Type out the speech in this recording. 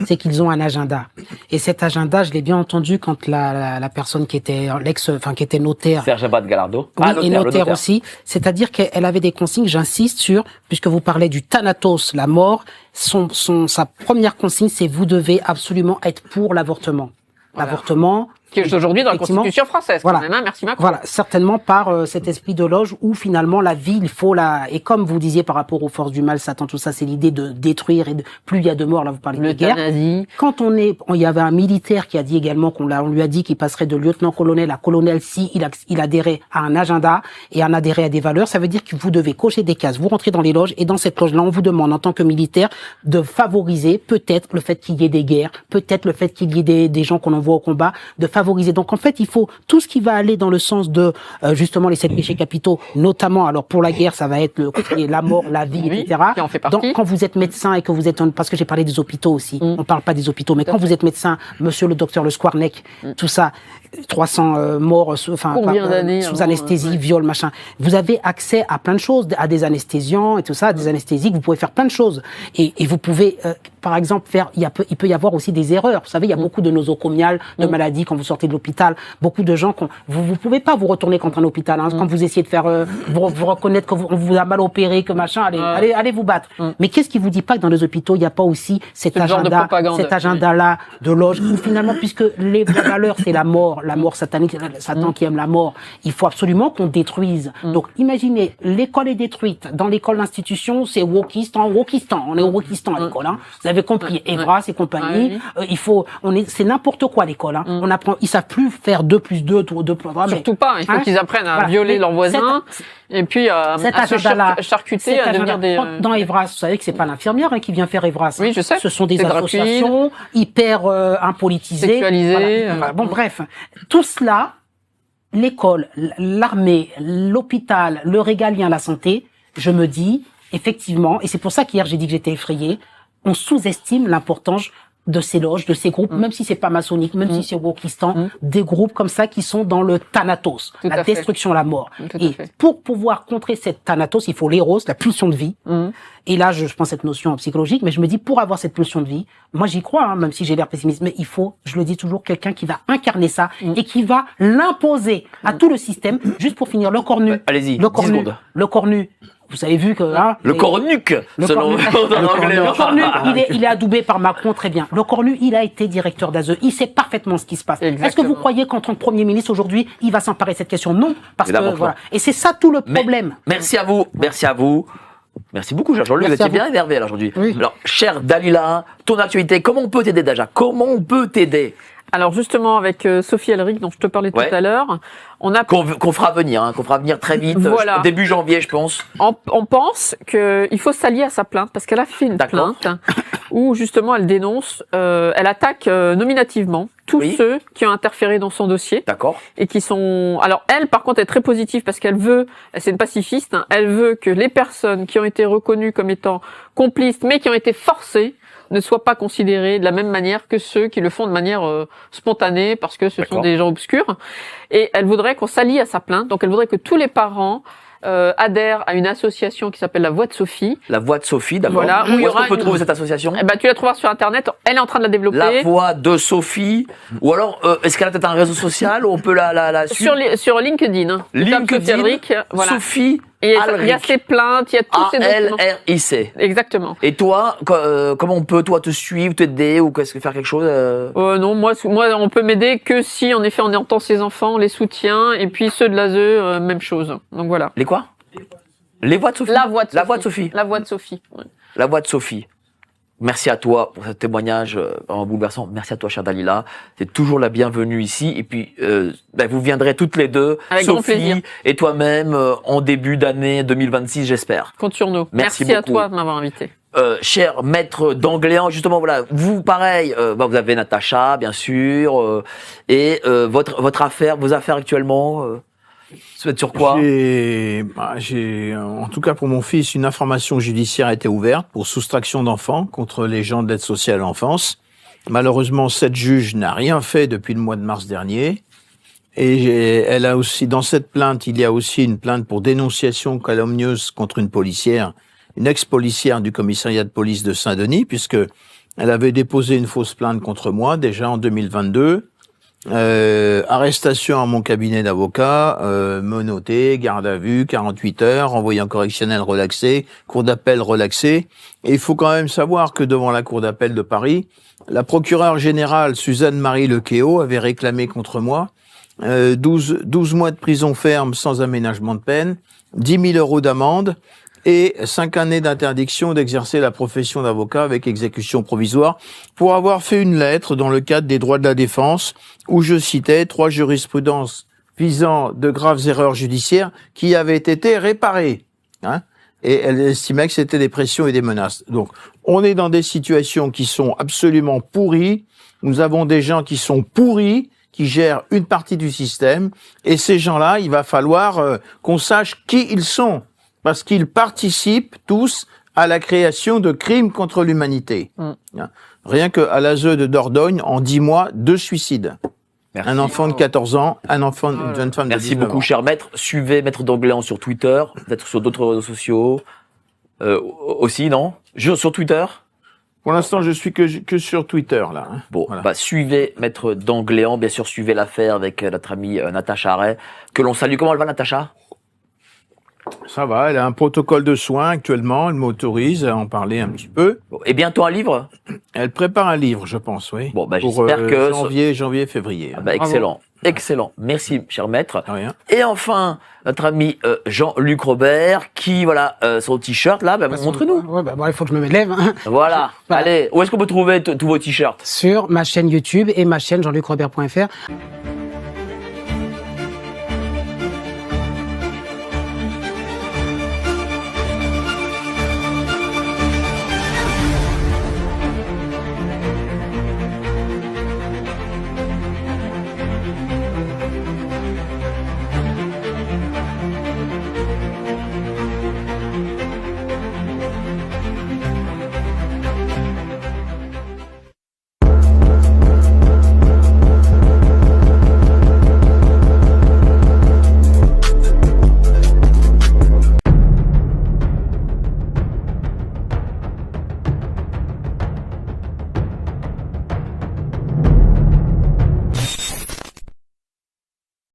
c'est qu'ils ont un agenda. Et cet agenda, je l'ai bien entendu quand la personne qui était qui était notaire. Serge Abad Gallardo. Oui, et notaire aussi. C'est-à-dire qu'elle avait des consignes, j'insiste sur, puisque vous parlez du thanatos, la mort, sa première consigne, c'est vous devez absolument être pour l'avortement. Voilà. L'avortement. Qui est aujourd'hui dans la Constitution française, voilà. quand même, hein, merci Macron. Voilà, certainement par cet esprit de loge où finalement la vie, il faut et comme vous disiez par rapport aux forces du mal, Satan, tout ça, c'est l'idée de détruire et plus il y a de morts, là vous parlez de guerre. Quand il y avait un militaire qui a dit également on lui a dit qu'il passerait de lieutenant-colonel à colonel si il adhérait à un agenda et en adhérait à des valeurs, ça veut dire que vous devez cocher des cases, vous rentrez dans les loges et dans cette loge-là, on vous demande en tant que militaire de favoriser peut-être le fait qu'il y ait des guerres, peut-être le fait qu'il y ait des gens qu'on envoie au combat, de favoriser. Donc en fait, il faut tout ce qui va aller dans le sens de justement les 7 péchés capitaux, notamment alors pour la guerre, ça va être la mort, la vie, etc. Qui en fait partie. Donc quand vous êtes médecin et que vous êtes parce que j'ai parlé des hôpitaux aussi, on parle pas des hôpitaux, mais quand vous êtes médecin, monsieur le docteur Le Squarneck, tout ça, 300 morts, sous anesthésie, viol, machin. Vous avez accès à plein de choses, à des anesthésiants et tout ça, à des anesthésiques. Vous pouvez faire plein de choses et vous pouvez, par exemple, il peut y avoir aussi des erreurs. Vous savez, il y a beaucoup de nosocomiales, de maladies quand vous sortez de l'hôpital. Beaucoup de gens, vous pouvez pas vous retourner contre un hôpital. Hein, quand vous essayez de faire, vous reconnaître qu'on vous a mal opéré, que machin, allez vous battre. Mais qu'est-ce qui vous dit pas que dans les hôpitaux, il n'y a pas aussi cet agenda-là de loge où finalement, puisque les valeurs, c'est la mort satanique, Satan qui aime la mort, il faut absolument qu'on détruise. Donc, imaginez, l'école est détruite. Dans l'école, l'institution, c'est Wokistan. On est au Wokistan à l'école, hein. Vous avez compris. Evras et compagnie. C'est n'importe quoi l'école, hein. On apprend, ils savent plus faire 2 plus 2, 2 plus 3. Surtout pas. Il faut qu'ils apprennent à violer leurs voisins. Et puis, à se charcuter, à devenir des... Dans Evras, vous savez que c'est pas l'infirmière, qui vient faire Evras. Oui, je sais. Ce sont des associations hyper, impolitisées. Sexualisées. Voilà. Bon, bref. Tout cela, l'école, l'armée, l'hôpital, le régalien, la santé, je me dis, effectivement, et c'est pour ça qu'hier j'ai dit que j'étais effrayée, on sous-estime l'importance de ces loges, de ces groupes, même si c'est pas maçonnique, même si c'est Wokistan, des groupes comme ça qui sont dans le thanatos, la destruction, la mort. Et pour pouvoir contrer cette thanatos, il faut l'éros, la pulsion de vie. Et là, je prends cette notion psychologique, mais je me dis, pour avoir cette pulsion de vie, moi j'y crois, hein, même si j'ai l'air pessimiste, mais il faut, je le dis toujours, quelqu'un qui va incarner ça et qui va l'imposer à tout le système, juste pour finir, le corps nu. Allez-y, 10 secondes. Le corps nu. Vous avez vu que le cornuc, selon le cornu, il est adoubé par Macron, très bien. Le cornu, il a été directeur d'ASE, il sait parfaitement ce qui se passe. Est-ce que vous croyez qu'en tant que Premier ministre aujourd'hui, il va s'emparer de cette question? Non, parce que voilà. Et c'est ça tout le problème. Merci à vous, merci à vous. Merci beaucoup, Jean-Luc. Vous étiez bien énervé là aujourd'hui. Oui. Alors, chère Dalila, ton actualité, comment on peut t'aider déjà? Comment on peut t'aider? Alors justement avec Sophie Elric dont je te parlais tout à l'heure, on a qu'on fera venir très vite, voilà. Début janvier je pense. On pense qu'il faut s'allier à sa plainte parce qu'elle a fait une plainte où justement elle dénonce, elle attaque nominativement tous ceux qui ont interféré dans son dossier. D'accord. Et qui sont, alors elle par contre est très positive parce qu'elle veut, c'est une pacifiste, hein, elle veut que les personnes qui ont été reconnues comme étant complices mais qui ont été forcées ne soient pas considérés de la même manière que ceux qui le font de manière spontanée parce que ce sont des gens obscurs. Et elle voudrait qu'on s'allie à sa plainte. Donc elle voudrait que tous les parents adhèrent à une association qui s'appelle La Voix de Sophie. La Voix de Sophie, d'accord. Voilà, où est-ce qu'on peut trouver cette association? Eh ben, tu la trouveras sur Internet. Elle est en train de la développer. La Voix de Sophie. Ou alors, est-ce qu'elle a peut-être un réseau social où on peut la suivre? Sur LinkedIn. LinkedIn. Voilà. Sophie. Et il y a ses plaintes, il y a tous ces documents. A-L-R-I-C. Exactement. Et toi, comment on peut, toi, te suivre, t'aider, ou qu'est-ce que faire quelque chose? Non, moi, on peut m'aider que si, en effet, on entend ses enfants, on les soutient, et puis ceux de l'ASE, même chose. Donc voilà. Les quoi? Les voix de Sophie. La voix de Sophie. La voix de Sophie. La voix de Sophie. Ouais. La voix de Sophie. Merci à toi pour ce témoignage vraiment bouleversant. Merci à toi, chère Dalila. C'est toujours la bienvenue ici. Et puis, vous viendrez toutes les deux, avec Sophie et toi-même, en début d'année 2026, j'espère. Compte sur nous. Merci à toi de m'avoir invité. Cher maître d'Angléan, justement, voilà, vous, pareil, vous avez Natacha, bien sûr, et votre affaire, vos affaires actuellement, ça va être sur quoi? J'ai, en tout cas pour mon fils, une information judiciaire a été ouverte pour soustraction d'enfants contre les gens de l'aide sociale à l'enfance. Malheureusement, cette juge n'a rien fait depuis le mois de mars dernier. Et elle a aussi, dans cette plainte, il y a aussi une plainte pour dénonciation calomnieuse contre une policière, une ex-policière du commissariat de police de Saint-Denis, puisque Elle avait déposé une fausse plainte contre moi déjà en 2022. Arrestation à mon cabinet d'avocat, menotté, garde à vue, 48 heures, envoyé en correctionnel relaxé, cour d'appel relaxé. Et il faut quand même savoir que devant la cour d'appel de Paris, la procureure générale Suzanne-Marie Lequéot avait réclamé contre moi 12 mois de prison ferme sans aménagement de peine, 10 000 euros d'amende et 5 années d'interdiction d'exercer la profession d'avocat avec exécution provisoire pour avoir fait une lettre dans le cadre des droits de la défense où je citais 3 jurisprudences visant de graves erreurs judiciaires qui avaient été réparées. Hein, et elle estimait que c'était des pressions et des menaces. Donc, on est dans des situations qui sont absolument pourries. Nous avons des gens qui sont pourris, qui gèrent une partie du système. Et ces gens-là, il va falloir qu'on sache qui ils sont. Parce qu'ils participent tous à la création de crimes contre l'humanité. Rien qu'à l'ASE de Dordogne, en 10 mois, 2 suicides. Merci. Un enfant de 14 ans, un enfant, une jeune femme de 19 ans. Merci beaucoup, cher maître. Suivez Maître d'Angléan sur Twitter, peut-être sur d'autres réseaux sociaux aussi, non? Sur Twitter? Pour l'instant, je suis que sur Twitter, là. Hein. Bon, voilà. Suivez Maître d'Angléan, bien sûr, suivez l'affaire avec notre amie Natacha Ray, que l'on salue. Comment elle va, Natacha? Ça va, elle a un protocole de soins actuellement, elle m'autorise à en parler un petit peu. Bon, et bientôt un livre? Elle prépare un livre, je pense, oui. Bon, pour j'espère que janvier, février. Ah excellent, excellent. Merci, cher maître. Rien. Et enfin, notre ami Jean-Luc Robert, qui, voilà, son t-shirt, là, montre-nous. Ouais, il faut que je me lève. Hein. Voilà. Allez, où est-ce qu'on peut trouver tous vos t-shirts? Sur ma chaîne YouTube et ma chaîne jeanlucrobert.fr.